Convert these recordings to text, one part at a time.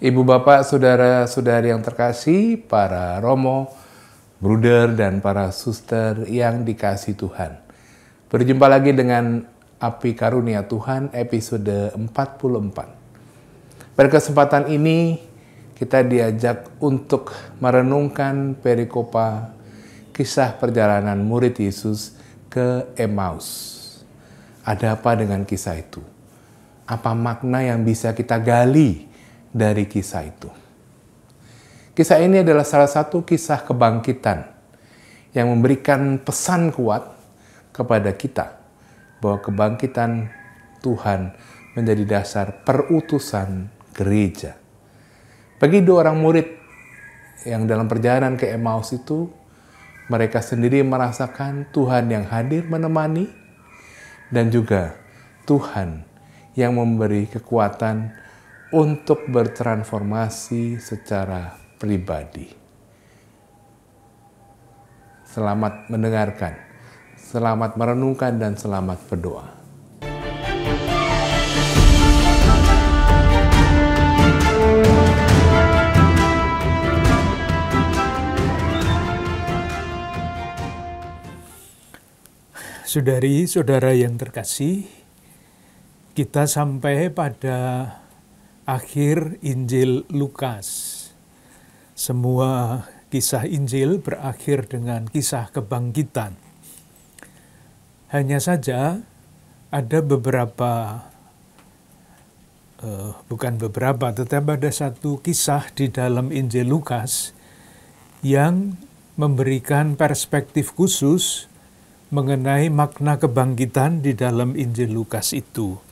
Ibu bapak, saudara-saudari yang terkasih, para romo, bruder, dan para suster yang dikasih Tuhan. Berjumpa lagi dengan Api Karunia Tuhan episode 44. Pada kesempatan ini kita diajak untuk merenungkan perikopa kisah perjalanan murid Yesus ke Emmaus. Ada apa dengan kisah itu? Apa makna yang bisa kita gali dari kisah itu? Kisah ini adalah salah satu kisah kebangkitan yang memberikan pesan kuat kepada kita bahwa kebangkitan Tuhan menjadi dasar perutusan gereja. Bagi dua orang murid yang dalam perjalanan ke Emmaus itu, mereka sendiri merasakan Tuhan yang hadir menemani dan juga Tuhan yang memberi kekuatan untuk bertransformasi secara pribadi. Selamat mendengarkan, selamat merenungkan, dan selamat berdoa. Saudari-saudara yang terkasih, kita sampai pada akhir Injil Lukas. Semua kisah Injil berakhir dengan kisah kebangkitan. Hanya saja ada tetapi ada satu kisah di dalam Injil Lukas yang memberikan perspektif khusus mengenai makna kebangkitan di dalam Injil Lukas itu.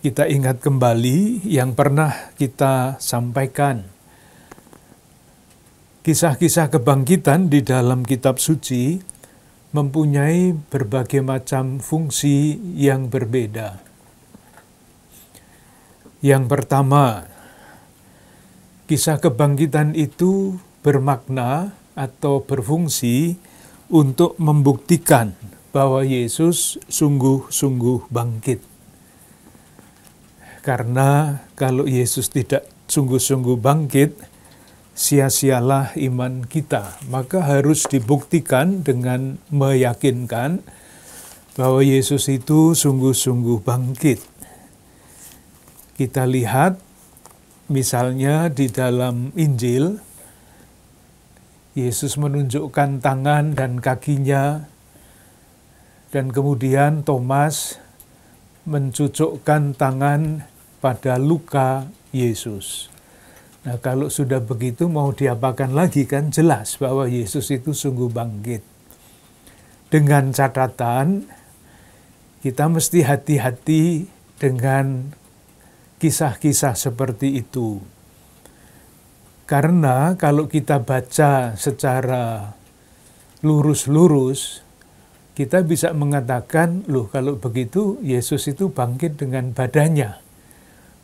Kita ingat kembali yang pernah kita sampaikan. Kisah-kisah kebangkitan di dalam kitab suci mempunyai berbagai macam fungsi yang berbeda. Yang pertama, kisah kebangkitan itu bermakna atau berfungsi untuk membuktikan bahwa Yesus sungguh-sungguh bangkit. Karena kalau Yesus tidak sungguh-sungguh bangkit, sia-sialah iman kita. Maka harus dibuktikan dengan meyakinkan bahwa Yesus itu sungguh-sungguh bangkit. Kita lihat misalnya di dalam Injil, Yesus menunjukkan tangan dan kakinya, dan kemudian Thomas mencucukkan tangan pada luka Yesus. Nah, kalau sudah begitu mau diapakan lagi, kan jelas bahwa Yesus itu sungguh bangkit. Dengan catatan, kita mesti hati-hati dengan kisah-kisah seperti itu. Karena kalau kita baca secara lurus-lurus, kita bisa mengatakan, loh kalau begitu Yesus itu bangkit dengan badannya.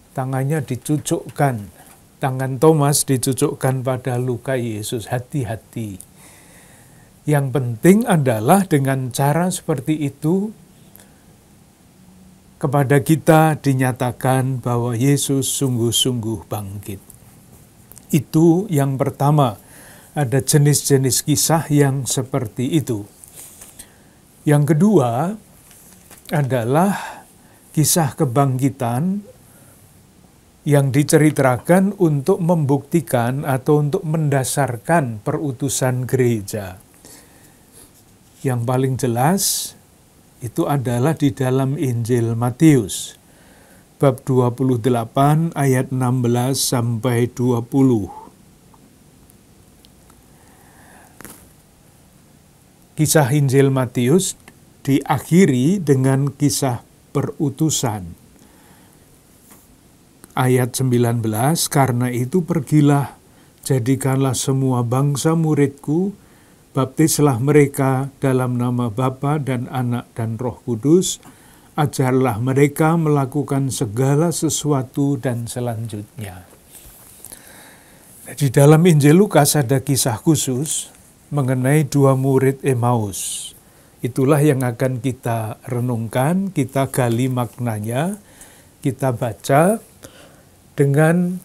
Tangannya dicucukkan, tangan Thomas dicucukkan pada luka Yesus. Hati-hati. Yang penting adalah dengan cara seperti itu, kepada kita dinyatakan bahwa Yesus sungguh-sungguh bangkit. Itu yang pertama, ada jenis-jenis kisah yang seperti itu. Yang kedua adalah kisah kebangkitan yang diceritakan untuk membuktikan atau untuk mendasarkan perutusan gereja. Yang paling jelas itu adalah di dalam Injil Matius, bab 28 ayat 16 sampai 20. Kisah Injil Matius diakhiri dengan kisah perutusan. Ayat 19, karena itu pergilah, jadikanlah semua bangsa muridku, baptislah mereka dalam nama Bapa dan Anak dan Roh Kudus, ajarlah mereka melakukan segala sesuatu dan selanjutnya. Di dalam Injil Lukas ada kisah khusus mengenai dua murid Emmaus. Itulah yang akan kita renungkan, kita gali maknanya, kita baca, Dengan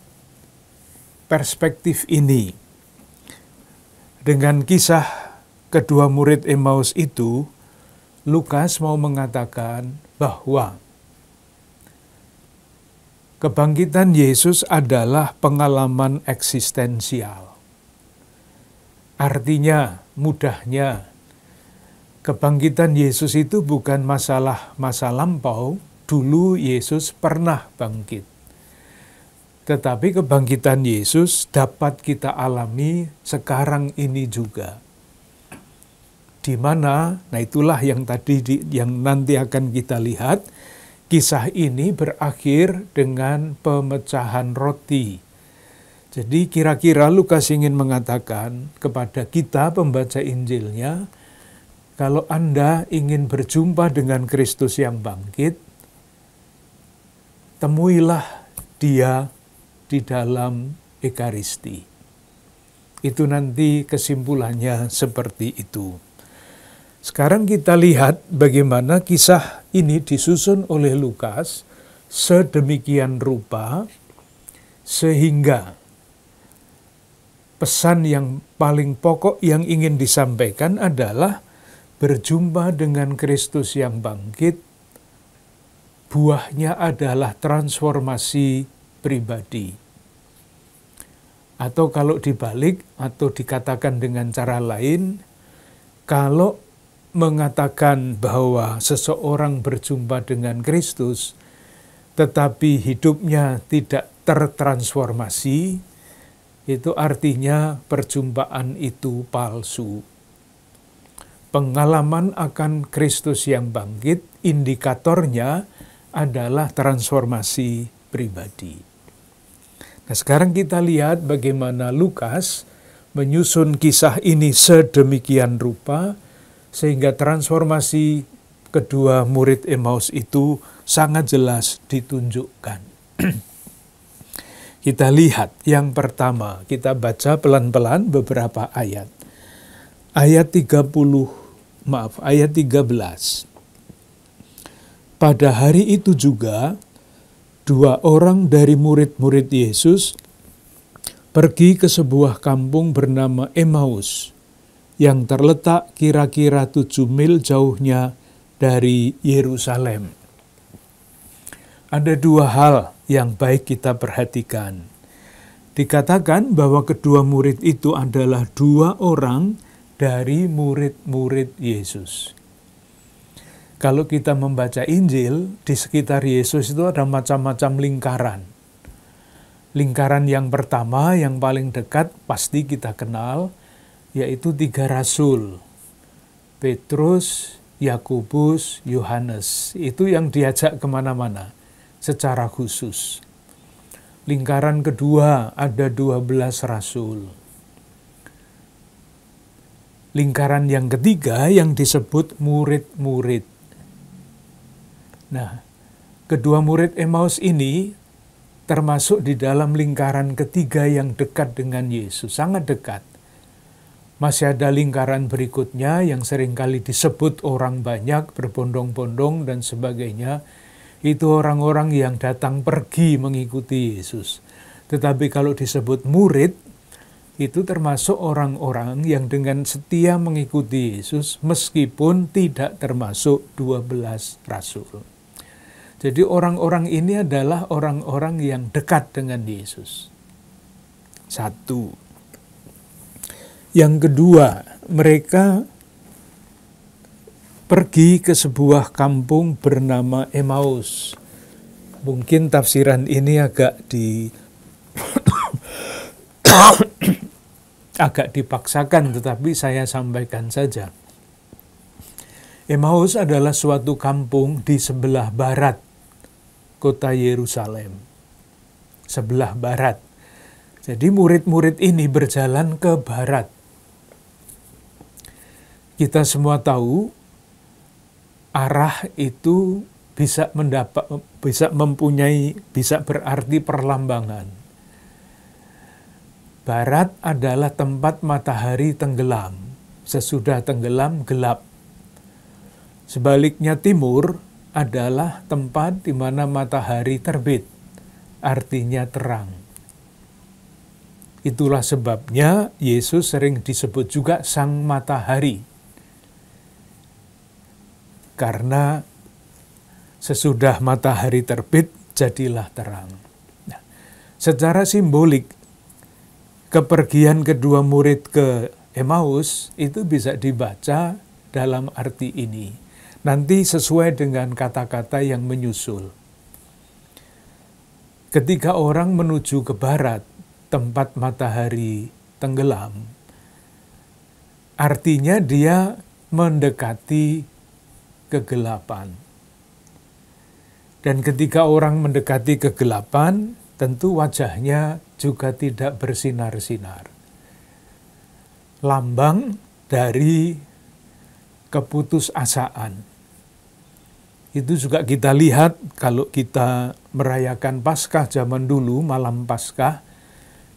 perspektif ini, dengan kisah kedua murid Emmaus itu, Lukas mau mengatakan bahwa kebangkitan Yesus adalah pengalaman eksistensial. Artinya, mudahnya, kebangkitan Yesus itu bukan masalah masa lampau, dulu Yesus pernah bangkit. Tetapi kebangkitan Yesus dapat kita alami sekarang ini juga. Di mana, nah itulah yang yang nanti akan kita lihat, kisah ini berakhir dengan pemecahan roti. Jadi kira-kira Lukas ingin mengatakan kepada kita pembaca Injilnya, kalau Anda ingin berjumpa dengan Kristus yang bangkit, temuilah Dia di dalam Ekaristi. Itu nanti kesimpulannya seperti itu. Sekarang kita lihat bagaimana kisah ini disusun oleh Lukas sedemikian rupa sehingga pesan yang paling pokok yang ingin disampaikan adalah berjumpa dengan Kristus yang bangkit, buahnya adalah transformasi pribadi. Atau kalau dibalik, atau dikatakan dengan cara lain, kalau mengatakan bahwa seseorang berjumpa dengan Kristus, tetapi hidupnya tidak tertransformasi, itu artinya perjumpaan itu palsu. Pengalaman akan Kristus yang bangkit, indikatornya adalah transformasi pribadi. Nah, sekarang kita lihat bagaimana Lukas menyusun kisah ini sedemikian rupa, sehingga transformasi kedua murid Emmaus itu sangat jelas ditunjukkan. Kita lihat yang pertama, kita baca pelan-pelan beberapa ayat. Ayat 13. Pada hari itu juga, 2 orang dari murid-murid Yesus pergi ke sebuah kampung bernama Emmaus, yang terletak kira-kira 7 mil jauhnya dari Yerusalem. Ada 2 hal yang baik kita perhatikan. Dikatakan bahwa kedua murid itu adalah 2 orang dari murid-murid Yesus. Kalau kita membaca Injil, di sekitar Yesus itu ada macam-macam lingkaran. Lingkaran yang pertama, yang paling dekat, pasti kita kenal, yaitu 3 rasul. Petrus, Yakobus, Yohanes. Itu yang diajak kemana-mana, secara khusus. Lingkaran kedua, ada 12 rasul. Lingkaran yang ketiga, yang disebut murid-murid. Nah, kedua murid Emmaus ini termasuk di dalam lingkaran ketiga yang dekat dengan Yesus, sangat dekat. Masih ada lingkaran berikutnya yang seringkali disebut orang banyak, berbondong-bondong dan sebagainya. Itu orang-orang yang datang pergi mengikuti Yesus. Tetapi kalau disebut murid, itu termasuk orang-orang yang dengan setia mengikuti Yesus meskipun tidak termasuk 12 rasul. Jadi orang-orang ini adalah orang-orang yang dekat dengan Yesus. 1. Yang kedua, mereka pergi ke sebuah kampung bernama Emmaus. Mungkin tafsiran ini agak dipaksakan, tetapi saya sampaikan saja. Emmaus adalah suatu kampung di sebelah barat kota Yerusalem. Sebelah barat. Jadi murid-murid ini berjalan ke barat. Kita semua tahu arah itu bisa berarti perlambangan. Barat adalah tempat matahari tenggelam. Sesudah tenggelam, gelap. Sebaliknya timur adalah tempat di mana matahari terbit. artinya terang. Itulah sebabnya Yesus sering disebut juga sang matahari. Karena sesudah matahari terbit, jadilah terang. Nah, secara simbolik, kepergian kedua murid ke Emmaus itu bisa dibaca dalam arti ini. Nanti sesuai dengan kata-kata yang menyusul. Ketika orang menuju ke barat, tempat matahari tenggelam, artinya dia mendekati kegelapan. Dan ketika orang mendekati kegelapan, tentu wajahnya juga tidak bersinar-sinar. Lambang dari keputusasaan. Itu juga kita lihat kalau kita merayakan Paskah zaman dulu, malam Paskah,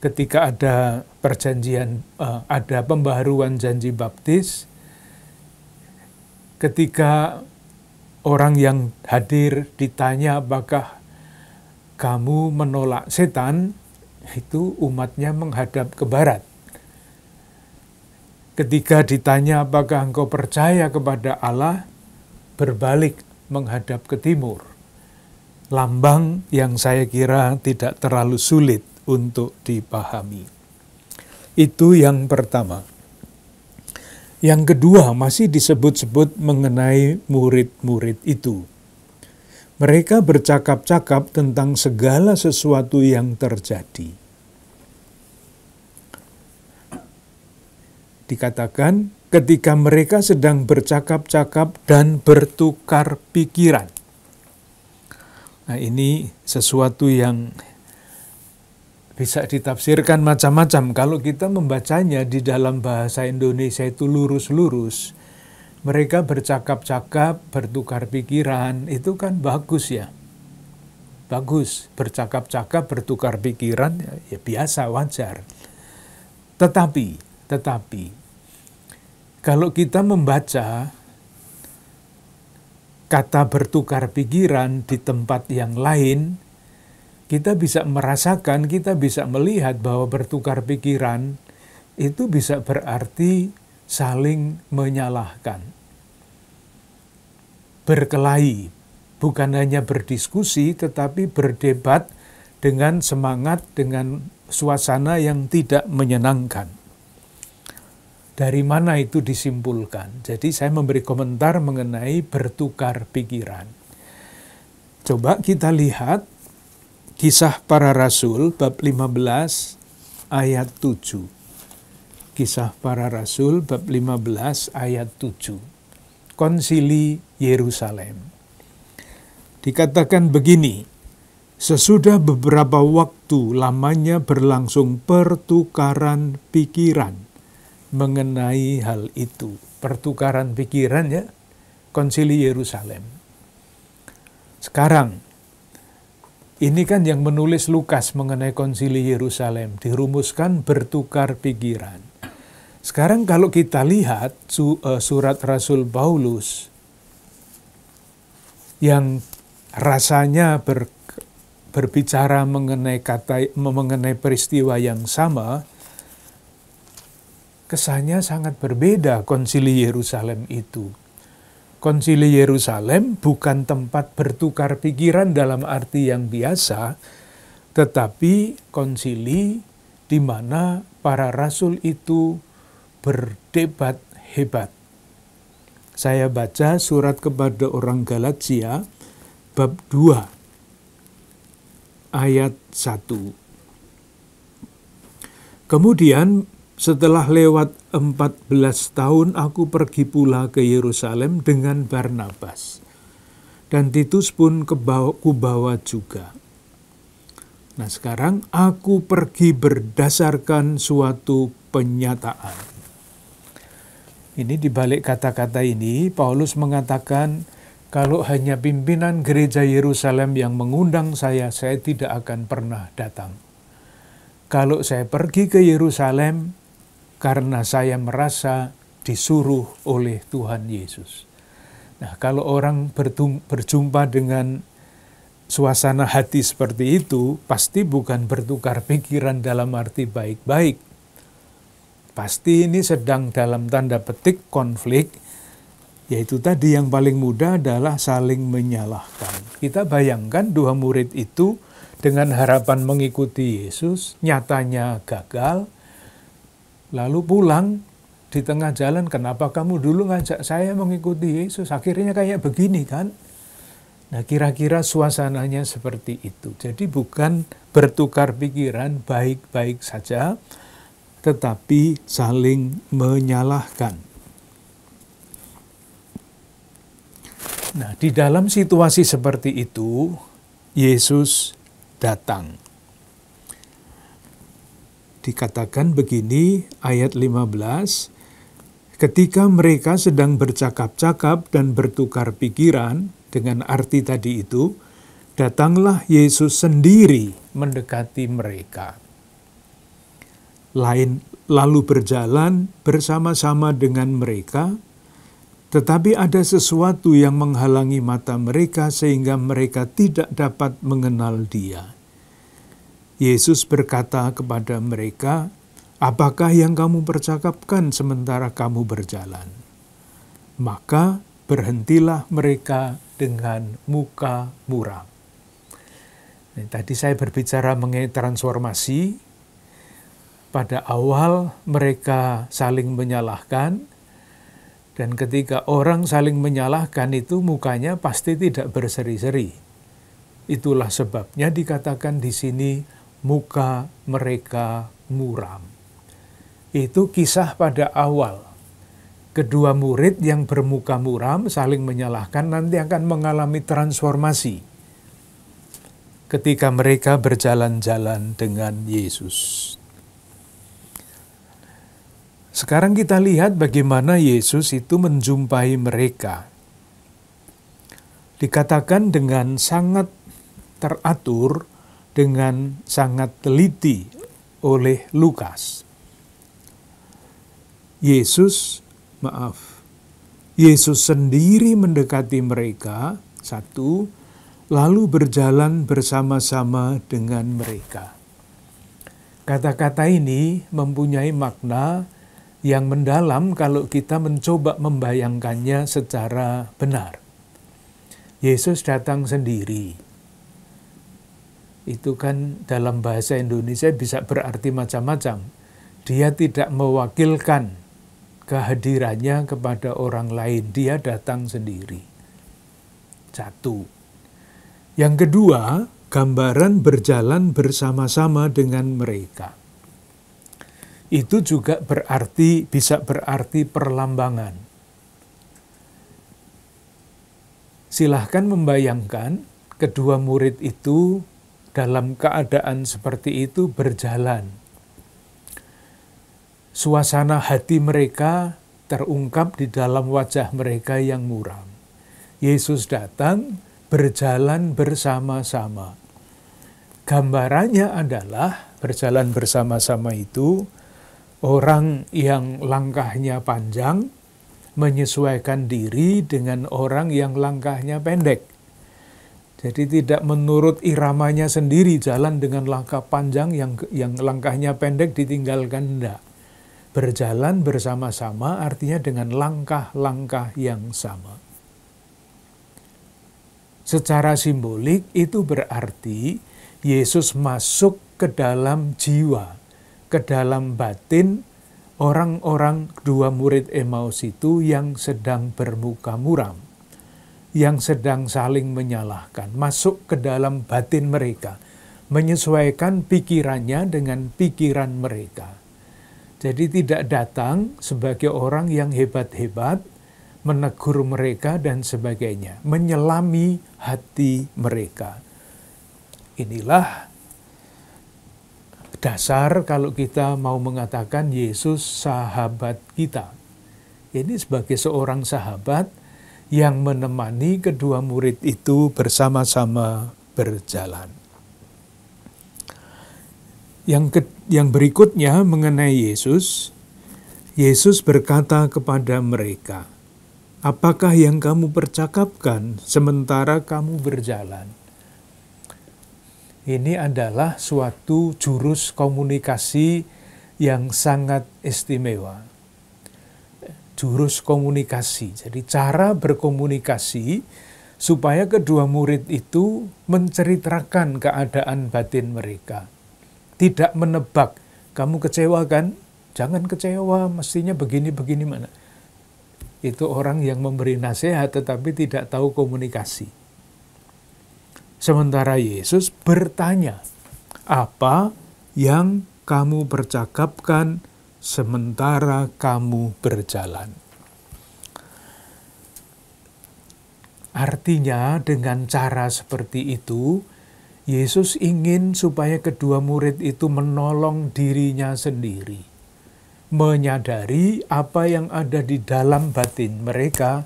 ketika ada perjanjian, ada pembaharuan janji baptis, ketika orang yang hadir ditanya apakah kamu menolak setan, itu umatnya menghadap ke barat. Ketika ditanya apakah engkau percaya kepada Allah, berbalik menghadap ke timur. Lambang yang saya kira tidak terlalu sulit untuk dipahami. Itu yang pertama. Yang kedua masih disebut-sebut mengenai murid-murid itu. Mereka bercakap-cakap tentang segala sesuatu yang terjadi. Dikatakan ketika mereka sedang bercakap-cakap dan bertukar pikiran. Nah, ini sesuatu yang bisa ditafsirkan macam-macam. Kalau kita membacanya di dalam bahasa Indonesia itu lurus-lurus, mereka bercakap-cakap, bertukar pikiran, itu kan bagus ya. Bagus, bercakap-cakap, bertukar pikiran, ya biasa, wajar. Tetapi, kalau kita membaca kata bertukar pikiran di tempat yang lain, kita bisa merasakan, kita bisa melihat bahwa bertukar pikiran itu bisa berarti saling menyalahkan. Berkelahi, bukan hanya berdiskusi, tetapi berdebat dengan semangat, dengan suasana yang tidak menyenangkan. Dari mana itu disimpulkan? Jadi saya memberi komentar mengenai bertukar pikiran. Coba kita lihat Kisah Para Rasul bab 15 ayat 7. Kisah Para Rasul bab 15 ayat 7. Konsili Yerusalem. Dikatakan begini, sesudah beberapa waktu lamanya berlangsung pertukaran pikiran mengenai hal itu. Pertukaran pikiran ya, Konsili Yerusalem. Sekarang, ini kan yang menulis Lukas mengenai Konsili Yerusalem, dirumuskan bertukar pikiran. Sekarang kalau kita lihat surat Rasul Paulus, yang rasanya berbicara mengenai peristiwa yang sama, kesannya sangat berbeda Konsili Yerusalem itu. Konsili Yerusalem bukan tempat bertukar pikiran dalam arti yang biasa, tetapi konsili di mana para rasul itu berdebat hebat. Saya baca surat kepada orang Galatia bab 2 ayat 1. Kemudian setelah lewat 14 tahun aku pergi pula ke Yerusalem dengan Barnabas. Dan Titus pun kubawa juga. Nah sekarang aku pergi berdasarkan suatu penyataan. Ini di balik kata-kata ini, Paulus mengatakan, kalau hanya pimpinan gereja Yerusalem yang mengundang saya tidak akan pernah datang. Kalau saya pergi ke Yerusalem, karena saya merasa disuruh oleh Tuhan Yesus. Nah, kalau orang berjumpa dengan suasana hati seperti itu pasti bukan bertukar pikiran dalam arti baik-baik. Pasti ini sedang dalam tanda petik konflik, yaitu tadi yang paling mudah adalah saling menyalahkan. Kita bayangkan dua murid itu dengan harapan mengikuti Yesus, nyatanya gagal, lalu pulang di tengah jalan, kenapa kamu dulu ngajak saya mengikuti Yesus? Akhirnya kayak begini kan? Nah, kira-kira suasananya seperti itu. Jadi bukan bertukar pikiran baik-baik saja, tetapi saling menyalahkan. Nah, di dalam situasi seperti itu, Yesus datang. Dikatakan begini, ayat 15, ketika mereka sedang bercakap-cakap dan bertukar pikiran, dengan arti tadi itu, datanglah Yesus sendiri mendekati mereka. Lalu berjalan bersama-sama dengan mereka, tetapi ada sesuatu yang menghalangi mata mereka sehingga mereka tidak dapat mengenal Dia. Yesus berkata kepada mereka, apakah yang kamu percakapkan sementara kamu berjalan? Maka berhentilah mereka dengan muka muram. Nah, tadi saya berbicara mengenai transformasi. Pada awal mereka saling menyalahkan, dan ketika orang saling menyalahkan itu mukanya pasti tidak berseri-seri. Itulah sebabnya dikatakan di sini muka mereka muram. Itu kisah pada awal. Kedua murid yang bermuka muram saling menyalahkan nanti akan mengalami transformasi ketika mereka berjalan-jalan dengan Yesus. Sekarang kita lihat bagaimana Yesus itu menjumpai mereka. Dikatakan dengan sangat teratur, dengan sangat teliti oleh Lukas. Yesus sendiri mendekati mereka, satu, lalu berjalan bersama-sama dengan mereka. Kata-kata ini mempunyai makna yang mendalam kalau kita mencoba membayangkannya secara benar. Yesus datang sendiri. Itu kan dalam bahasa Indonesia bisa berarti macam-macam. Dia tidak mewakilkan kehadirannya kepada orang lain. Dia datang sendiri. Satu. Yang kedua, gambaran berjalan bersama-sama dengan mereka. Itu juga bisa berarti perlambangan. Silahkan membayangkan kedua murid itu dalam keadaan seperti itu berjalan. Suasana hati mereka terungkap di dalam wajah mereka yang muram. Yesus datang berjalan bersama-sama. Gambarannya adalah berjalan bersama-sama itu orang yang langkahnya panjang menyesuaikan diri dengan orang yang langkahnya pendek. Jadi tidak menurut iramanya sendiri jalan dengan langkah panjang yang langkahnya pendek ditinggalkan, enggak. Berjalan bersama-sama artinya dengan langkah-langkah yang sama. Secara simbolik itu berarti Yesus masuk ke dalam jiwa, ke dalam batin orang-orang dua murid Emmaus itu yang sedang bermuka muram, yang sedang saling menyalahkan, masuk ke dalam batin mereka, menyesuaikan pikirannya dengan pikiran mereka. Jadi tidak datang sebagai orang yang hebat-hebat, menegur mereka dan sebagainya, menyelami hati mereka. Inilah dasar kalau kita mau mengatakan Yesus sahabat kita. Ini sebagai seorang sahabat yang menemani kedua murid itu bersama-sama berjalan. Yang berikutnya mengenai Yesus, Yesus berkata kepada mereka, apakah yang kamu percakapkan sementara kamu berjalan? Ini adalah suatu jurus komunikasi yang sangat istimewa. Jurus komunikasi, jadi cara berkomunikasi supaya kedua murid itu menceritakan keadaan batin mereka. Tidak menebak, kamu kecewa kan? Jangan kecewa, mestinya begini-begini mana. Itu orang yang memberi nasihat tetapi tidak tahu komunikasi. Sementara Yesus bertanya, apa yang kamu percakapkan sementara kamu berjalan? Artinya dengan cara seperti itu, Yesus ingin supaya kedua murid itu menolong dirinya sendiri, menyadari apa yang ada di dalam batin mereka.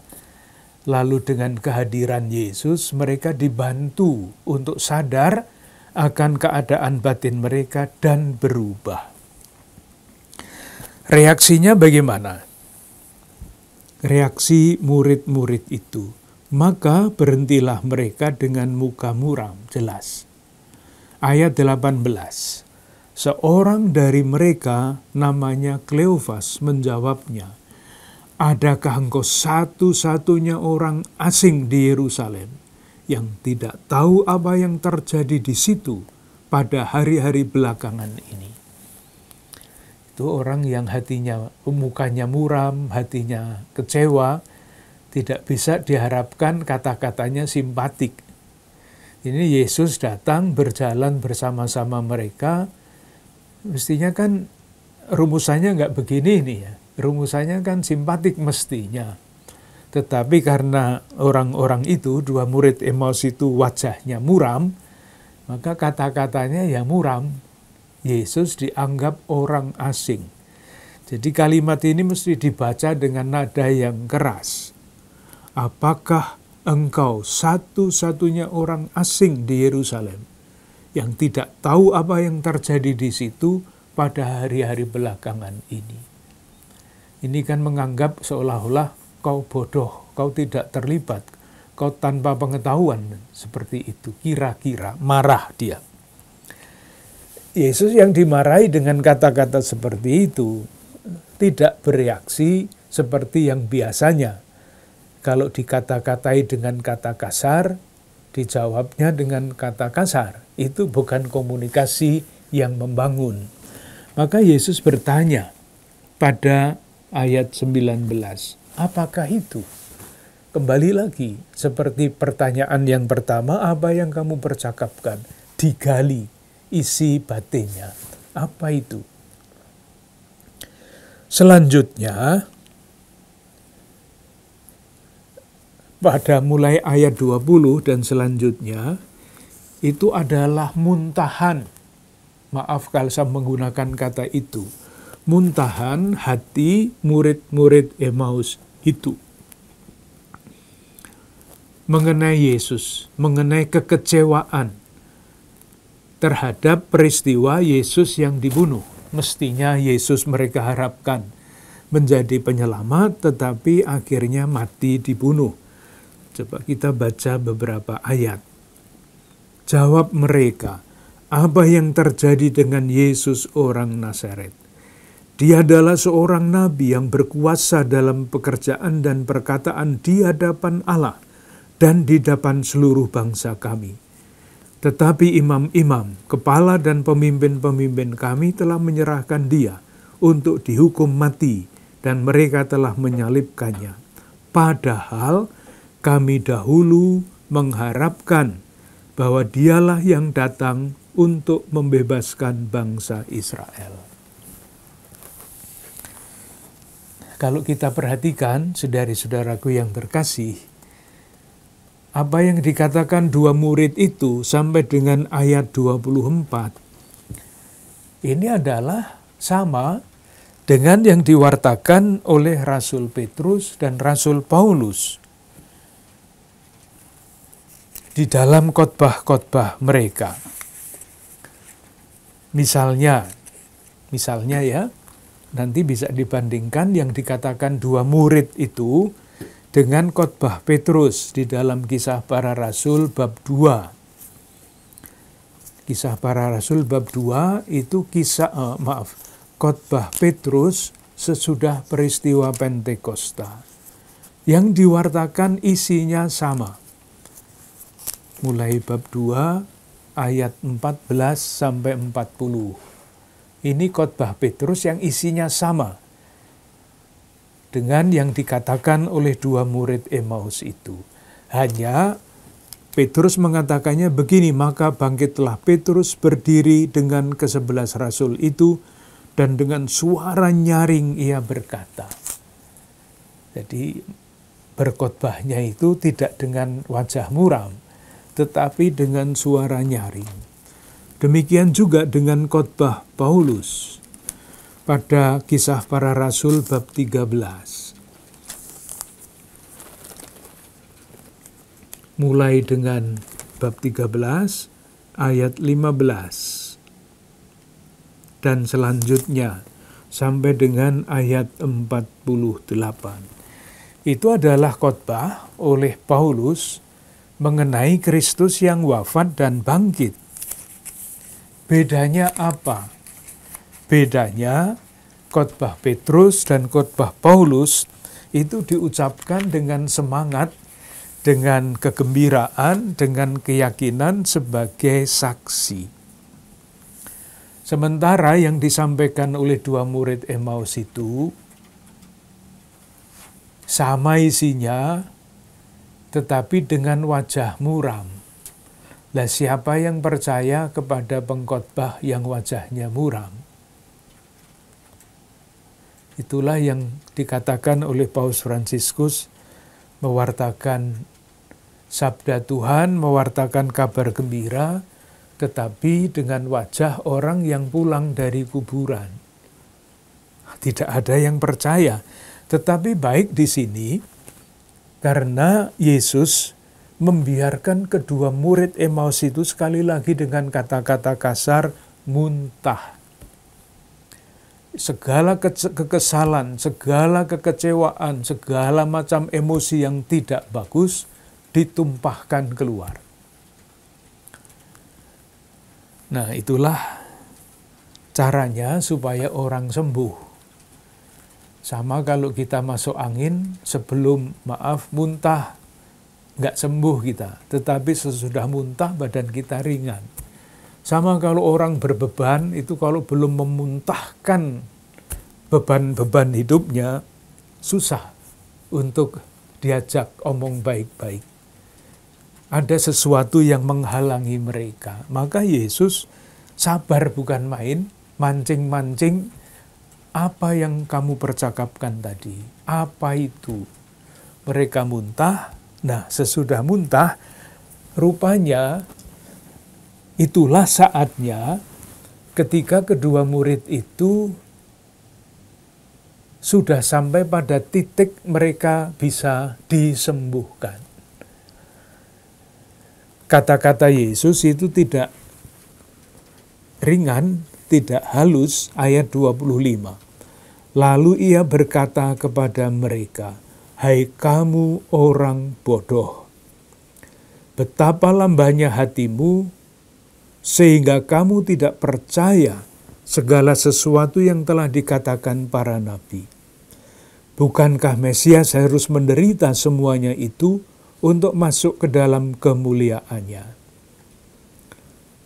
Lalu dengan kehadiran Yesus, mereka dibantu untuk sadar akan keadaan batin mereka dan berubah. Reaksinya bagaimana? Reaksi murid-murid itu, maka berhentilah mereka dengan muka muram, jelas. Ayat 18, seorang dari mereka namanya Kleofas menjawabnya, adakah engkau satu-satunya orang asing di Yerusalem yang tidak tahu apa yang terjadi di situ pada hari-hari belakangan ini? Itu orang yang mukanya muram, hatinya kecewa, tidak bisa diharapkan kata-katanya simpatik. Ini Yesus datang berjalan bersama-sama mereka, mestinya kan rumusannya nggak begini nih ya. Rumusannya kan simpatik mestinya. Tetapi karena orang-orang itu, dua murid Emmaus itu wajahnya muram, maka kata-katanya ya muram. Yesus dianggap orang asing. Jadi kalimat ini mesti dibaca dengan nada yang keras. Apakah engkau satu-satunya orang asing di Yerusalem yang tidak tahu apa yang terjadi di situ pada hari-hari belakangan ini? Ini kan menganggap seolah-olah kau bodoh, kau tidak terlibat, kau tanpa pengetahuan, seperti itu. Kira-kira marah dia. Yesus yang dimarahi dengan kata-kata seperti itu tidak bereaksi seperti yang biasanya. Kalau dikata-katai dengan kata kasar, dijawabnya dengan kata kasar. Itu bukan komunikasi yang membangun. Maka Yesus bertanya pada ayat 19, apakah itu? Kembali lagi, seperti pertanyaan yang pertama, apa yang kamu percakapkan? Digali isi batinnya. Apa itu? Selanjutnya, pada mulai ayat 20 dan selanjutnya, itu adalah muntahan. Maaf kalau saya menggunakan kata itu. Muntahan hati murid-murid Emmaus itu. Mengenai Yesus, mengenai kekecewaan terhadap peristiwa Yesus yang dibunuh. Mestinya Yesus mereka harapkan menjadi penyelamat, tetapi akhirnya mati dibunuh. Coba kita baca beberapa ayat. Jawab mereka, apa yang terjadi dengan Yesus orang Nazaret? Dia adalah seorang nabi yang berkuasa dalam pekerjaan dan perkataan di hadapan Allah dan di hadapan seluruh bangsa kami. Tetapi imam-imam, kepala dan pemimpin-pemimpin kami telah menyerahkan dia untuk dihukum mati dan mereka telah menyalibkannya. Padahal kami dahulu mengharapkan bahwa dialah yang datang untuk membebaskan bangsa Israel. Kalau kita perhatikan, saudari-saudaraku yang terkasih, apa yang dikatakan dua murid itu sampai dengan ayat 24, ini adalah sama dengan yang diwartakan oleh Rasul Petrus dan Rasul Paulus di dalam khotbah-khotbah mereka. Misalnya ya, nanti bisa dibandingkan yang dikatakan dua murid itu dengan khotbah Petrus di dalam Kisah Para Rasul bab 2. Kisah Para Rasul bab 2 itu khotbah Petrus sesudah peristiwa Pentakosta. Yang diwartakan isinya sama. Mulai bab 2 ayat 14 sampai 40. Ini khotbah Petrus yang isinya sama dengan yang dikatakan oleh dua murid Emmaus itu. Hanya Petrus mengatakannya begini, maka bangkitlah Petrus berdiri dengan ke-11 rasul itu, dan dengan suara nyaring ia berkata. Jadi berkhotbahnya itu tidak dengan wajah muram, tetapi dengan suara nyaring. Demikian juga dengan khotbah Paulus pada Kisah Para Rasul bab 13. Mulai dengan bab 13 ayat 15 dan selanjutnya sampai dengan ayat 48. Itu adalah khotbah oleh Paulus mengenai Kristus yang wafat dan bangkit. Bedanya apa? Bedanya khotbah Petrus dan khotbah Paulus itu diucapkan dengan semangat, dengan kegembiraan, dengan keyakinan sebagai saksi. Sementara yang disampaikan oleh dua murid Emmaus itu sama isinya, tetapi dengan wajah muram. Lah siapa yang percaya kepada pengkhotbah yang wajahnya muram? Itulah yang dikatakan oleh Paus Fransiskus, mewartakan sabda Tuhan, mewartakan kabar gembira, tetapi dengan wajah orang yang pulang dari kuburan. Tidak ada yang percaya. Tetapi baik di sini, karena Yesus membiarkan kedua murid Emmaus itu sekali lagi dengan kata-kata kasar, muntah. Segala kekesalan, segala kekecewaan, segala macam emosi yang tidak bagus ditumpahkan keluar. Nah, itulah caranya supaya orang sembuh. Sama kalau kita masuk angin, sebelum muntah, nggak sembuh kita. Tetapi sesudah muntah, badan kita ringan. Sama kalau orang berbeban, itu kalau belum memuntahkan beban-beban hidupnya, susah untuk diajak omong baik-baik. Ada sesuatu yang menghalangi mereka. Maka Yesus sabar bukan main, mancing-mancing apa yang kamu percakapkan tadi. Apa itu? Mereka muntah. Nah, sesudah muntah, rupanya itulah saatnya ketika kedua murid itu sudah sampai pada titik mereka bisa disembuhkan. Kata-kata Yesus itu tidak ringan, tidak halus, ayat 25. Lalu ia berkata kepada mereka, "Hai kamu orang bodoh, betapa lambannya hatimu, sehingga kamu tidak percaya segala sesuatu yang telah dikatakan para nabi. Bukankah Mesias harus menderita semuanya itu untuk masuk ke dalam kemuliaannya?"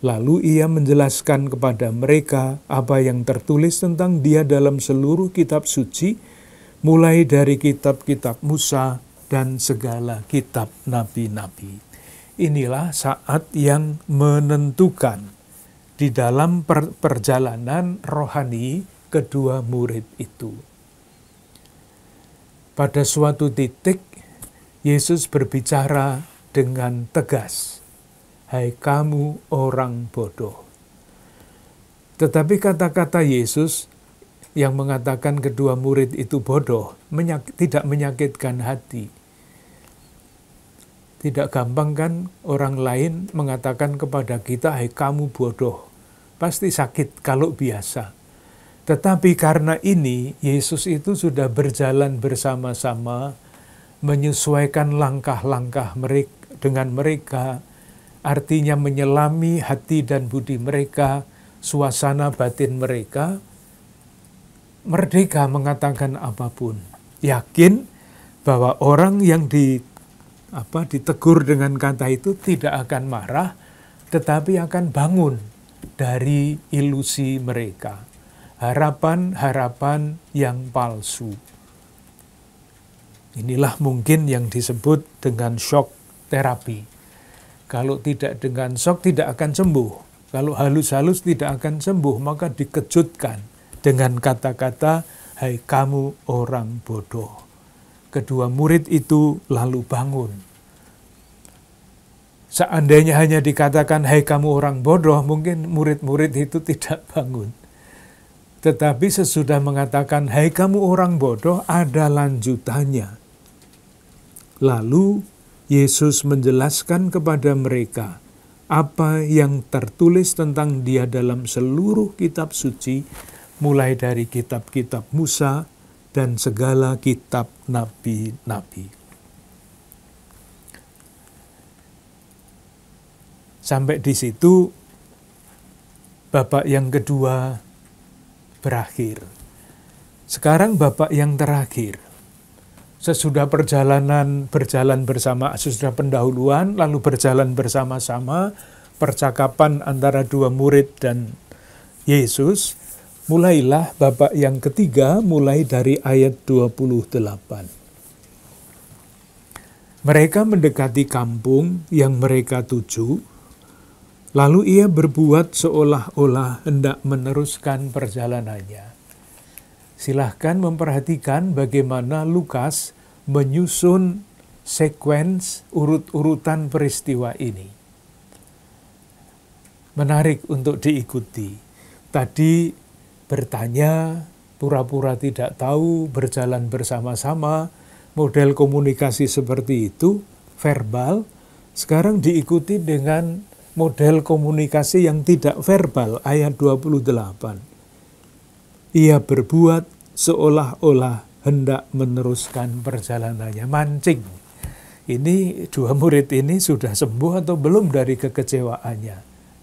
Lalu ia menjelaskan kepada mereka apa yang tertulis tentang dia dalam seluruh kitab suci, mulai dari kitab-kitab Musa dan segala kitab nabi-nabi. Inilah saat yang menentukan di dalam perjalanan rohani kedua murid itu. Pada suatu titik, Yesus berbicara dengan tegas, "Hai kamu orang bodoh." Tetapi kata-kata Yesus yang mengatakan kedua murid itu bodoh tidak menyakitkan hati. Tidak gampang kan orang lain mengatakan kepada kita, "Hai kamu bodoh." Pasti sakit kalau biasa. Tetapi karena ini, Yesus itu sudah berjalan bersama-sama, menyesuaikan langkah-langkah dengan mereka, artinya menyelami hati dan budi mereka, suasana batin mereka, merdeka mengatakan apapun. Yakin bahwa orang yang ditegur dengan kata itu tidak akan marah, tetapi akan bangun dari ilusi mereka. Harapan-harapan yang palsu. Inilah mungkin yang disebut dengan shock terapi. Kalau tidak dengan shock tidak akan sembuh. Kalau halus-halus tidak akan sembuh, maka dikejutkan dengan kata-kata, "Hai kamu orang bodoh." Kedua murid itu lalu bangun. Seandainya hanya dikatakan, "Hai kamu orang bodoh," mungkin murid-murid itu tidak bangun. Tetapi sesudah mengatakan, "Hai kamu orang bodoh," ada lanjutannya. Lalu Yesus menjelaskan kepada mereka apa yang tertulis tentang Dia dalam seluruh kitab suci, mulai dari kitab-kitab Musa dan segala kitab nabi-nabi. Sampai di situ babak yang kedua berakhir. Sekarang babak yang terakhir. Sesudah berjalan sesudah pendahuluan, lalu berjalan bersama-sama, percakapan antara dua murid dan Yesus, mulailah babak yang ketiga, mulai dari ayat 28. Mereka mendekati kampung yang mereka tuju, lalu ia berbuat seolah-olah hendak meneruskan perjalanannya. Silahkan memperhatikan bagaimana Lukas menyusun sekuens urut-urutan peristiwa ini. Menarik untuk diikuti. Tadi bertanya, pura-pura tidak tahu, berjalan bersama-sama, model komunikasi seperti itu, verbal. Sekarang diikuti dengan model komunikasi yang tidak verbal, ayat 28. Ia berbuat seolah-olah hendak meneruskan perjalanannya, mancing. Ini dua murid ini sudah sembuh atau belum dari kekecewaannya?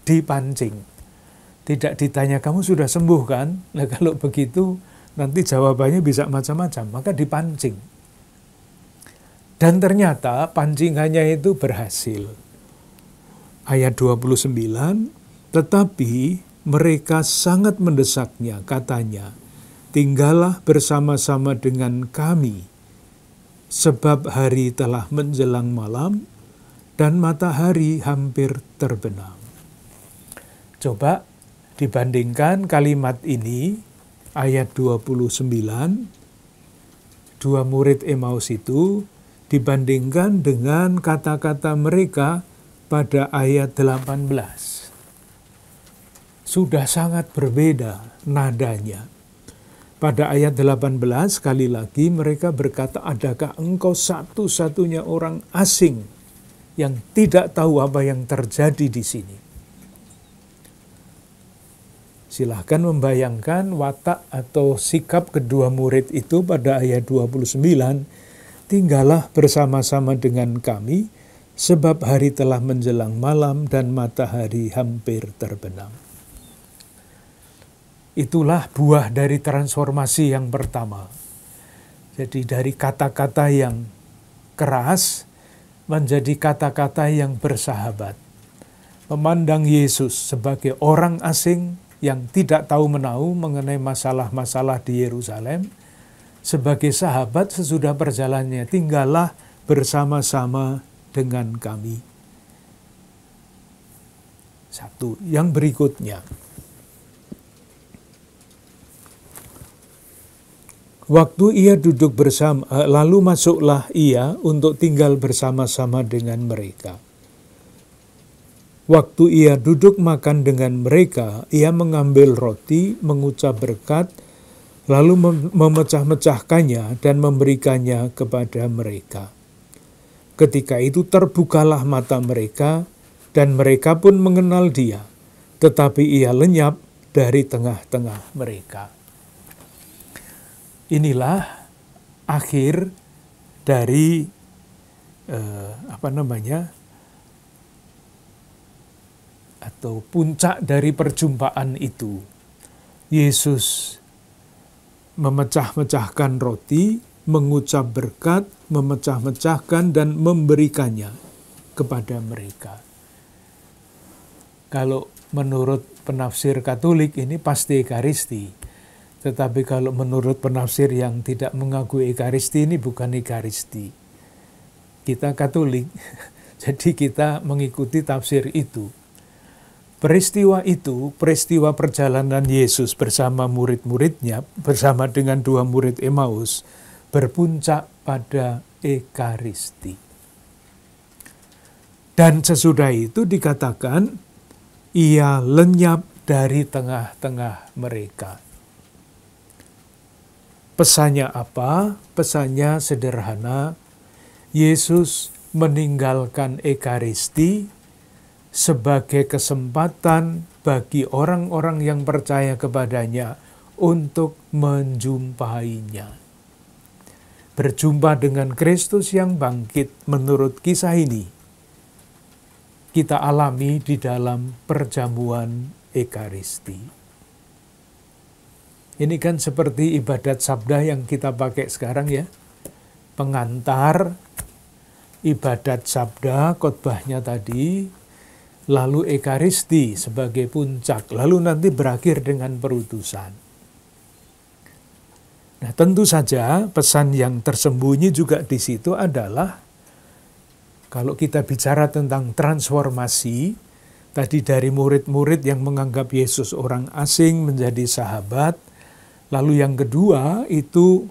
Dipancing. Tidak ditanya, "Kamu sudah sembuh kan?" Nah, kalau begitu nanti jawabannya bisa macam-macam, maka dipancing. Dan ternyata pancingannya itu berhasil. Ayat 29, tetapi mereka sangat mendesaknya, katanya, "Tinggallah bersama-sama dengan kami, sebab hari telah menjelang malam dan matahari hampir terbenam." Coba dibandingkan kalimat ini, ayat 29, dua murid Emmaus itu, dibandingkan dengan kata-kata mereka pada ayat 18. Sudah sangat berbeda nadanya. Pada ayat 18 sekali lagi mereka berkata, "Adakah engkau satu-satunya orang asing yang tidak tahu apa yang terjadi di sini?" Silahkan membayangkan watak atau sikap kedua murid itu pada ayat 29. "Tinggallah bersama-sama dengan kami, sebab hari telah menjelang malam dan matahari hampir terbenam." Itulah buah dari transformasi yang pertama. Jadi dari kata-kata yang keras menjadi kata-kata yang bersahabat. Memandang Yesus sebagai orang asing yang tidak tahu menahu mengenai masalah-masalah di Yerusalem, sebagai sahabat sesudah perjalanannya, "Tinggallah bersama-sama dengan kami." Satu, yang berikutnya. Waktu ia duduk bersama, lalu masuklah ia untuk tinggal bersama-sama dengan mereka. Waktu ia duduk makan dengan mereka, ia mengambil roti, mengucap berkat, lalu memecah-mecahkannya dan memberikannya kepada mereka. Ketika itu terbukalah mata mereka, dan mereka pun mengenal Dia, tetapi ia lenyap dari tengah-tengah mereka. Inilah akhir dari atau puncak dari perjumpaan itu. Yesus memecah-mecahkan roti, mengucap berkat, memecah-mecahkan dan memberikannya kepada mereka. Kalau menurut penafsir Katolik ini pasti Ekaristi. Tetapi kalau menurut penafsir yang tidak mengakui Ekaristi, ini bukan Ekaristi. Kita Katolik, jadi kita mengikuti tafsir itu. Peristiwa itu, peristiwa perjalanan Yesus bersama murid-muridnya, bersama dengan 2 murid Emmaus, berpuncak pada Ekaristi. Dan sesudah itu dikatakan, ia lenyap dari tengah-tengah mereka. Pesannya apa? Pesannya sederhana. Yesus meninggalkan Ekaristi sebagai kesempatan bagi orang-orang yang percaya kepadanya untuk menjumpainya. Berjumpa dengan Kristus yang bangkit menurut kisah ini, kita alami di dalam perjamuan Ekaristi. Ini kan seperti ibadat sabda yang kita pakai sekarang ya. Pengantar, ibadat sabda, khotbahnya tadi, lalu Ekaristi sebagai puncak, lalu nanti berakhir dengan perutusan. Nah, tentu saja pesan yang tersembunyi juga di situ adalah, kalau kita bicara tentang transformasi, tadi dari murid-murid yang menganggap Yesus orang asing menjadi sahabat, lalu yang kedua itu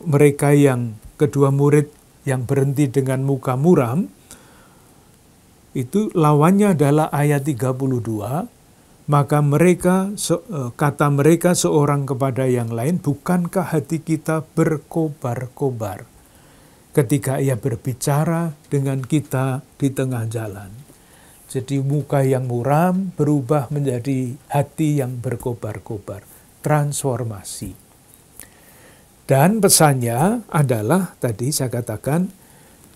mereka yang kedua murid yang berhenti dengan muka muram, itu lawannya adalah ayat 32, maka mereka, kata mereka seorang kepada yang lain, bukankah hati kita berkobar-kobar ketika ia berbicara dengan kita di tengah jalan. Jadi muka yang muram berubah menjadi hati yang berkobar-kobar. Transformasi. Dan pesannya adalah, tadi saya katakan,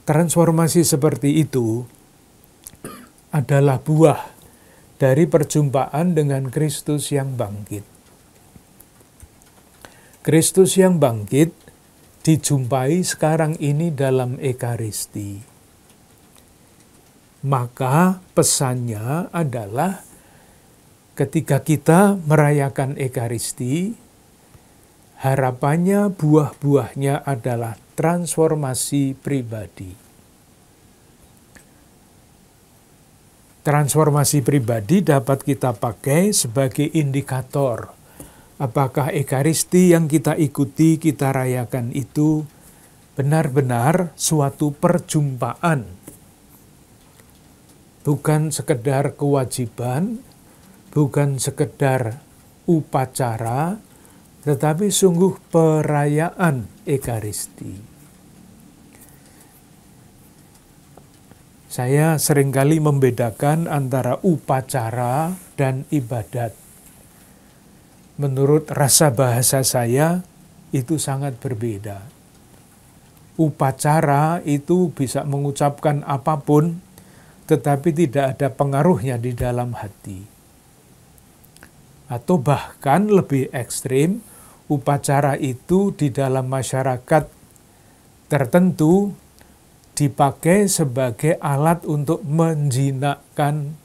transformasi seperti itu adalah buah dari perjumpaan dengan Kristus yang bangkit. Kristus yang bangkit dijumpai sekarang ini dalam Ekaristi. Maka pesannya adalah ketika kita merayakan Ekaristi, harapannya buah-buahnya adalah transformasi pribadi. Transformasi pribadi dapat kita pakai sebagai indikator apakah Ekaristi yang kita ikuti, kita rayakan itu benar-benar suatu perjumpaan. Bukan sekedar kewajiban, bukan sekedar upacara, tetapi sungguh perayaan Ekaristi. Saya seringkali membedakan antara upacara dan ibadat. Menurut rasa bahasa saya, itu sangat berbeda. Upacara itu bisa mengucapkan apapun, tetapi tidak ada pengaruhnya di dalam hati. Atau bahkan lebih ekstrim, upacara itu di dalam masyarakat tertentu dipakai sebagai alat untuk menjinakkan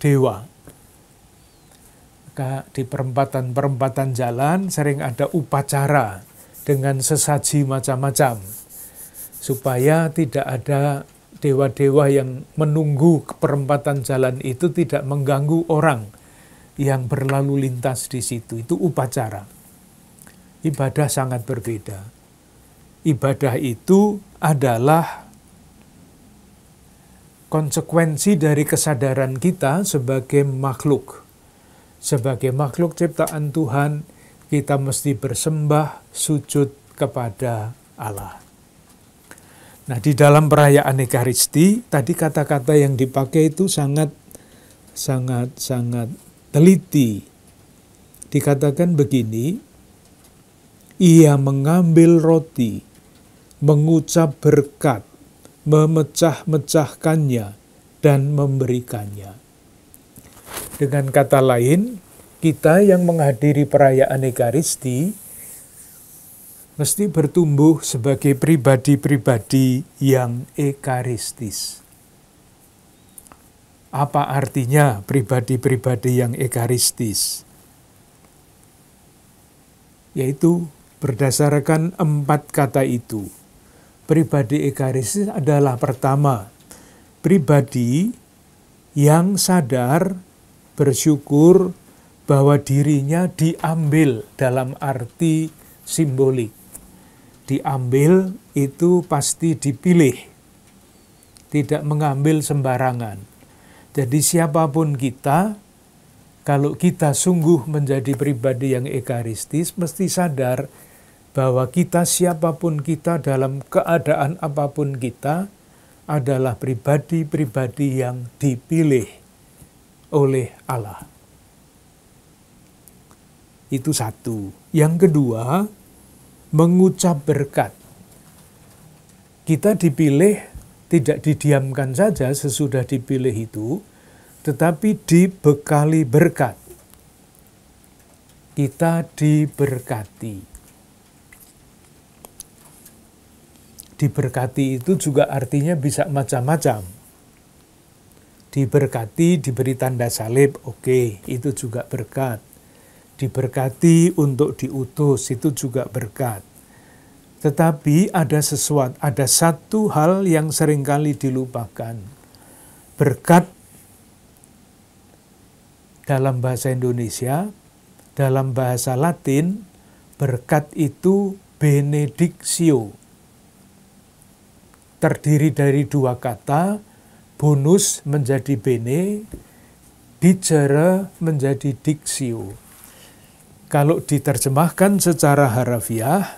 dewa. Maka di perempatan-perempatan jalan sering ada upacara dengan sesaji macam-macam, supaya tidak ada dewa-dewa yang menunggu ke perempatan jalan itu tidak mengganggu orang yang berlalu lintas di situ. Itu upacara. Ibadah sangat berbeda. Ibadah itu adalah konsekuensi dari kesadaran kita sebagai makhluk. Sebagai makhluk ciptaan Tuhan, kita mesti bersembah, sujud kepada Allah. Nah, di dalam perayaan Ekaristi, tadi kata-kata yang dipakai itu sangat teliti. Dikatakan begini, ia mengambil roti, mengucap berkat, memecah-mecahkannya, dan memberikannya. Dengan kata lain, kita yang menghadiri perayaan Ekaristi mesti bertumbuh sebagai pribadi-pribadi yang ekaristis. Apa artinya pribadi-pribadi yang ekaristis? Yaitu berdasarkan 4 kata itu. Pribadi ekaristis adalah pertama, pribadi yang sadar, bersyukur bahwa dirinya diambil dalam arti simbolik. Diambil itu pasti dipilih, tidak mengambil sembarangan. Jadi siapapun kita, kalau kita sungguh menjadi pribadi yang ekaristis, mesti sadar bahwa kita, siapapun kita, dalam keadaan apapun kita, adalah pribadi-pribadi yang dipilih oleh Allah. Itu satu. Yang kedua, mengucap berkat. Kita dipilih tidak didiamkan saja sesudah dipilih itu, tetapi dibekali berkat. Kita diberkati. Diberkati itu juga artinya bisa macam-macam. Diberkati, diberi tanda salib, oke, itu juga berkat. Diberkati untuk diutus, itu juga berkat. Tetapi ada satu hal yang seringkali dilupakan. Berkat dalam bahasa Indonesia, dalam bahasa Latin, berkat itu benedictio. Terdiri dari 2 kata, bonus menjadi bene, dicere menjadi dictio. Kalau diterjemahkan secara harafiah,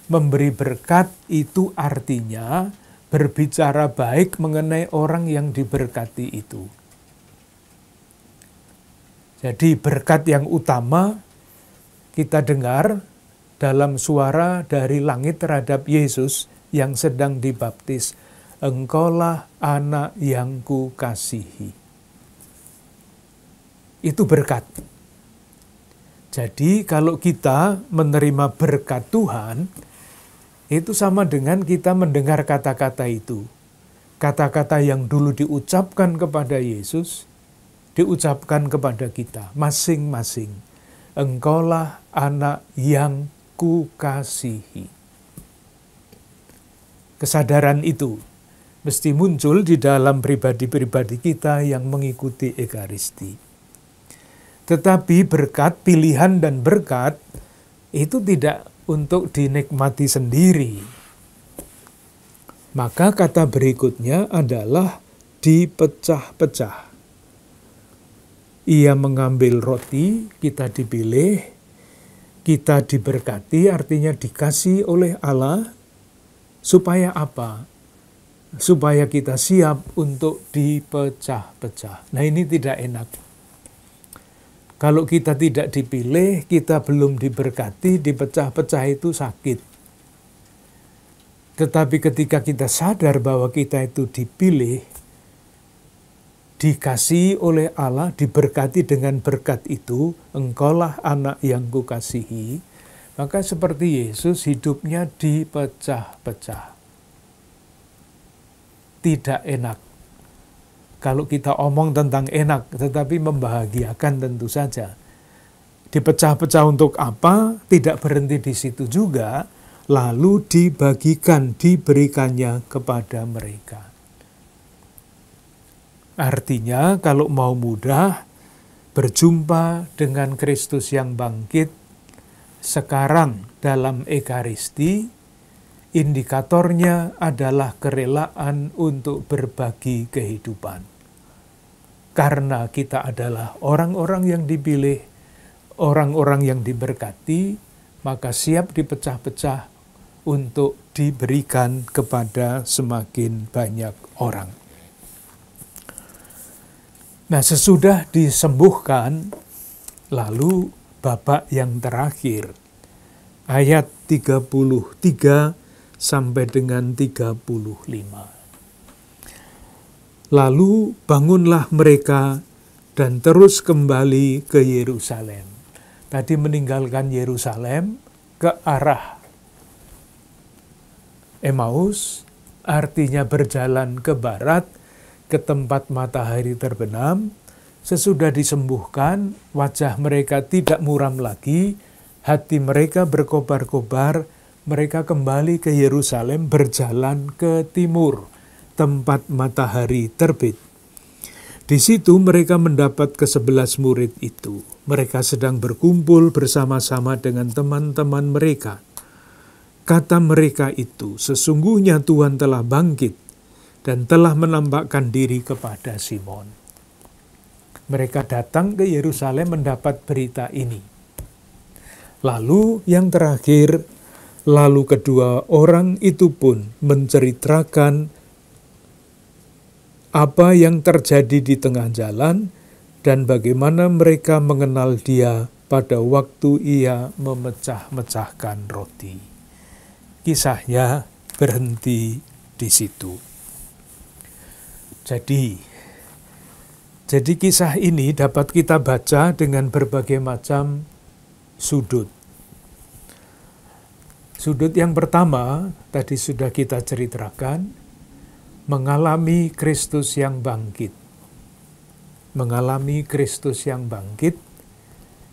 memberi berkat itu artinya berbicara baik mengenai orang yang diberkati itu. Jadi berkat yang utama kita dengar dalam suara dari langit terhadap Yesus yang sedang dibaptis. Engkaulah anak yang kukasihi. Itu berkat. Jadi kalau kita menerima berkat Tuhan, itu sama dengan kita mendengar kata-kata itu. Kata-kata yang dulu diucapkan kepada Yesus, diucapkan kepada kita masing-masing. Engkaulah anak yang kukasihi. Kesadaran itu mesti muncul di dalam pribadi-pribadi kita yang mengikuti Ekaristi. Tetapi berkat, pilihan dan berkat itu tidak untuk dinikmati sendiri. Maka kata berikutnya adalah dipecah-pecah. Ia mengambil roti, kita dipilih, kita diberkati, artinya dikasih oleh Allah, supaya apa? Supaya kita siap untuk dipecah-pecah. Nah, ini tidak enak. Kalau kita tidak dipilih, kita belum diberkati, dipecah-pecah itu sakit. Tetapi ketika kita sadar bahwa kita itu dipilih, dikasihi oleh Allah, diberkati dengan berkat itu, engkaulah anak yang kukasihi, maka seperti Yesus hidupnya dipecah-pecah. Tidak enak. Kalau kita omong tentang enak, tetapi membahagiakan tentu saja. Dipecah-pecah untuk apa? Tidak berhenti di situ juga, lalu dibagikan, diberikannya kepada mereka. Artinya, kalau mau mudah, berjumpa dengan Kristus yang bangkit, sekarang dalam Ekaristi, indikatornya adalah kerelaan untuk berbagi kehidupan. Karena kita adalah orang-orang yang dipilih, orang-orang yang diberkati, maka siap dipecah-pecah untuk diberikan kepada semakin banyak orang. Nah, sesudah disembuhkan, lalu babak yang terakhir, ayat 33 sampai dengan 35. Lalu bangunlah mereka dan terus kembali ke Yerusalem. Tadi meninggalkan Yerusalem ke arah Emmaus, artinya berjalan ke barat, ke tempat matahari terbenam. Sesudah disembuhkan, wajah mereka tidak muram lagi, hati mereka berkobar-kobar, mereka kembali ke Yerusalem berjalan ke timur, tempat matahari terbit. Di situ mereka mendapat ke-11 murid itu. Mereka sedang berkumpul bersama-sama dengan teman-teman mereka. Kata mereka itu, sesungguhnya Tuhan telah bangkit dan telah menampakkan diri kepada Simon. Mereka datang ke Yerusalem mendapat berita ini. Lalu yang terakhir, lalu kedua orang itu pun menceritakan apa yang terjadi di tengah jalan dan bagaimana mereka mengenal Dia pada waktu Ia memecah-mecahkan roti. Kisahnya berhenti di situ. Jadi kisah ini dapat kita baca dengan berbagai macam sudut. Sudut yang pertama tadi sudah kita ceritakan, mengalami Kristus yang bangkit. Mengalami Kristus yang bangkit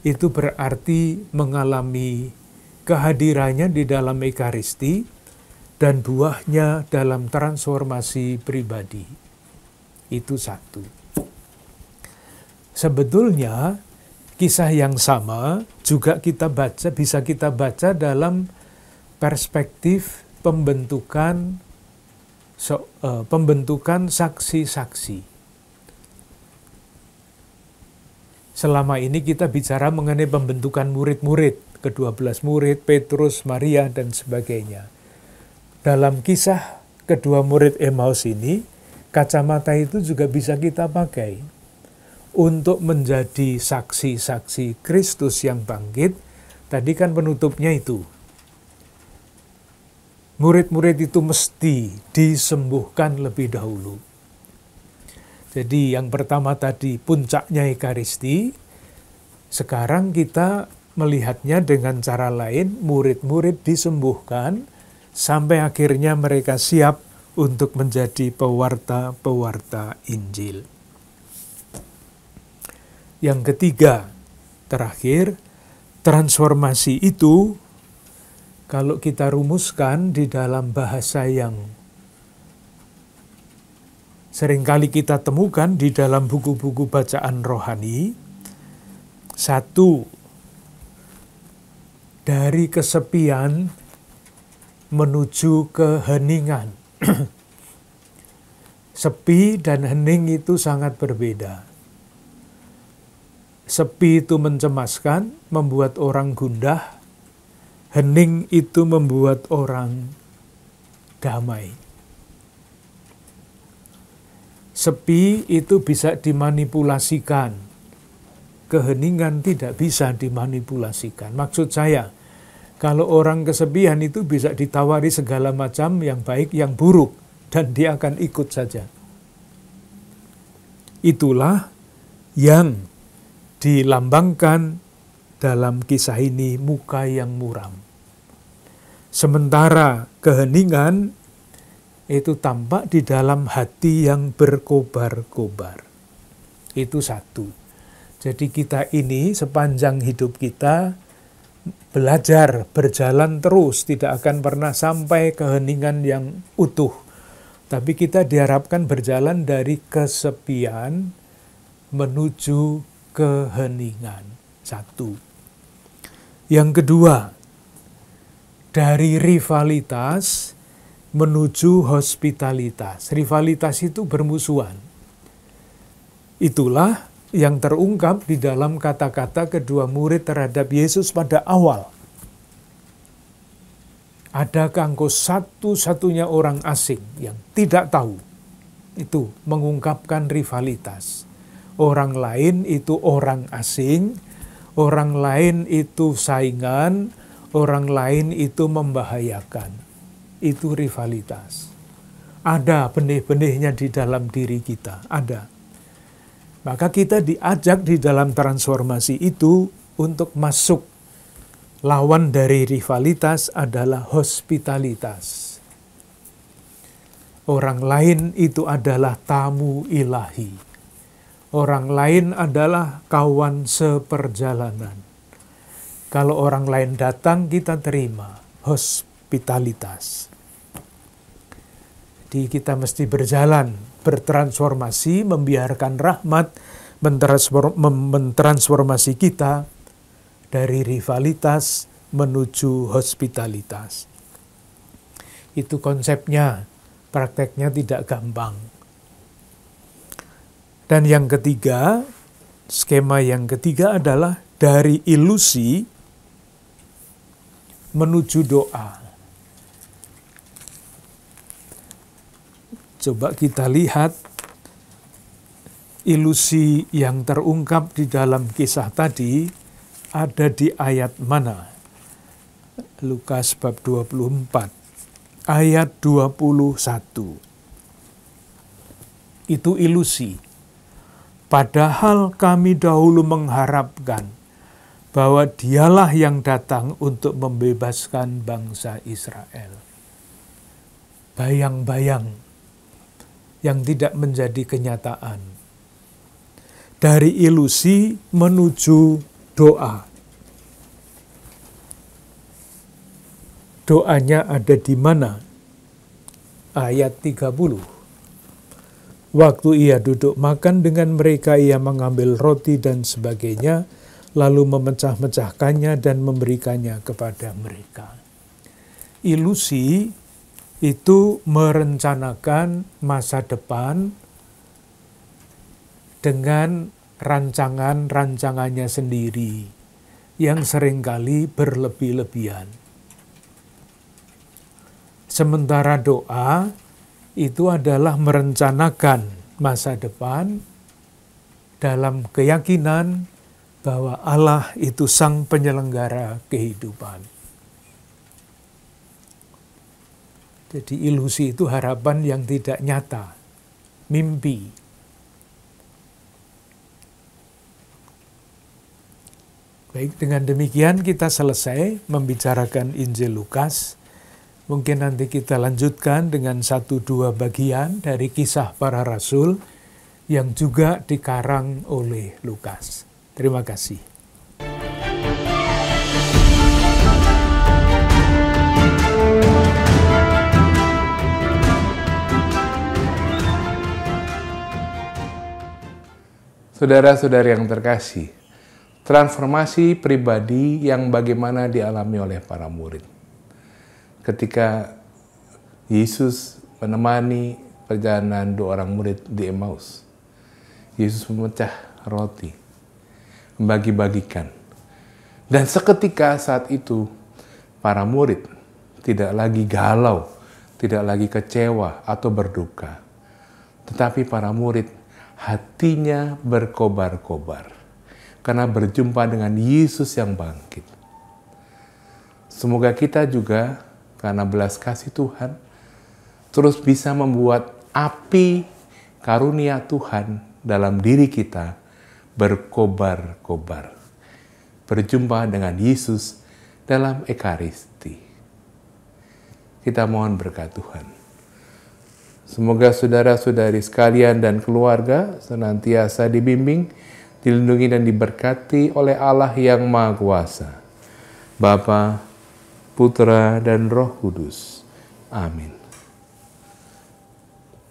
itu berarti mengalami kehadirannya di dalam Ekaristi dan buahnya dalam transformasi pribadi. Itu satu. Sebetulnya kisah yang sama juga bisa kita baca dalam perspektif pembentukan saksi-saksi. Selama ini kita bicara mengenai pembentukan murid-murid, ke-12 murid, Petrus, Maria, dan sebagainya. Dalam kisah kedua murid Emmaus ini, kacamata itu juga bisa kita pakai untuk menjadi saksi-saksi Kristus yang bangkit. Tadi kan penutupnya itu. Murid-murid itu mesti disembuhkan lebih dahulu. Jadi yang pertama tadi puncaknya Ekaristi, sekarang kita melihatnya dengan cara lain, murid-murid disembuhkan sampai akhirnya mereka siap untuk menjadi pewarta-pewarta Injil. Yang ketiga, terakhir, transformasi itu kalau kita rumuskan di dalam bahasa yang seringkali kita temukan di dalam buku-buku bacaan rohani, satu, dari kesepian menuju keheningan. Sepi dan hening itu sangat berbeda. Sepi itu mencemaskan, membuat orang gundah. Hening itu membuat orang damai. Sepi itu bisa dimanipulasikan. Keheningan tidak bisa dimanipulasikan. Maksud saya, kalau orang kesepian itu bisa ditawari segala macam yang baik, yang buruk, dan dia akan ikut saja. Itulah yang dilambangkan dalam kisah ini, muka yang muram. Sementara keheningan itu tampak di dalam hati yang berkobar-kobar. Itu satu. Jadi kita ini sepanjang hidup kita belajar, berjalan terus, tidak akan pernah sampai keheningan yang utuh. Tapi kita diharapkan berjalan dari kesepian menuju keheningan. Satu. Yang kedua, dari rivalitas menuju hospitalitas. Rivalitas itu bermusuhan. Itulah yang terungkap di dalam kata-kata kedua murid terhadap Yesus pada awal. Adakah engkau satu-satunya orang asing yang tidak tahu? Itu mengungkapkan rivalitas. Orang lain itu orang asing, orang lain itu saingan, orang lain itu membahayakan. Itu rivalitas. Ada benih-benihnya di dalam diri kita, ada. Maka kita diajak di dalam transformasi itu untuk masuk. Lawan dari rivalitas adalah hospitalitas. Orang lain itu adalah tamu ilahi. Orang lain adalah kawan seperjalanan. Kalau orang lain datang, kita terima hospitalitas. Jadi kita mesti berjalan, bertransformasi, membiarkan rahmat mentransformasi kita dari rivalitas menuju hospitalitas. Itu konsepnya, prakteknya tidak gampang. Dan yang ketiga, skema yang ketiga adalah dari ilusi menuju doa. Coba kita lihat ilusi yang terungkap di dalam kisah tadi ada di ayat mana? Lukas bab 24, ayat 21. Itu ilusi. Padahal kami dahulu mengharapkan bahwa dialah yang datang untuk membebaskan bangsa Israel. Bayang-bayang yang tidak menjadi kenyataan. Dari ilusi menuju doa. Doanya ada di mana? Ayat 30. Waktu ia duduk makan dengan mereka, ia mengambil roti dan sebagainya, lalu memecah-mecahkannya dan memberikannya kepada mereka. Ilusi itu merencanakan masa depan dengan rancangannya sendiri yang seringkali berlebih-lebihan. Sementara doa itu adalah merencanakan masa depan dalam keyakinan bahwa Allah itu sang penyelenggara kehidupan. Jadi ilusi itu harapan yang tidak nyata, mimpi. Baik, dengan demikian kita selesai membicarakan Injil Lukas. Mungkin nanti kita lanjutkan dengan 1-2 bagian dari kisah para rasul yang juga dikarang oleh Lukas. Terima kasih. Saudara-saudari yang terkasih, transformasi pribadi yang bagaimana dialami oleh para murid. Ketika Yesus menemani perjalanan 2 orang murid di Emmaus, Yesus memecah roti, membagi-bagikan. Dan seketika saat itu, para murid tidak lagi galau, tidak lagi kecewa atau berduka. Tetapi para murid hatinya berkobar-kobar karena berjumpa dengan Yesus yang bangkit. Semoga kita juga, karena belas kasih Tuhan, terus bisa membuat api karunia Tuhan dalam diri kita berkobar-kobar. Berjumpa dengan Yesus dalam Ekaristi. Kita mohon berkat Tuhan. Semoga saudara-saudari sekalian dan keluarga senantiasa dibimbing, dilindungi dan diberkati oleh Allah yang Maha Kuasa, Bapa, Putra, dan Roh Kudus. Amin.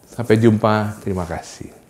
Sampai jumpa. Terima kasih.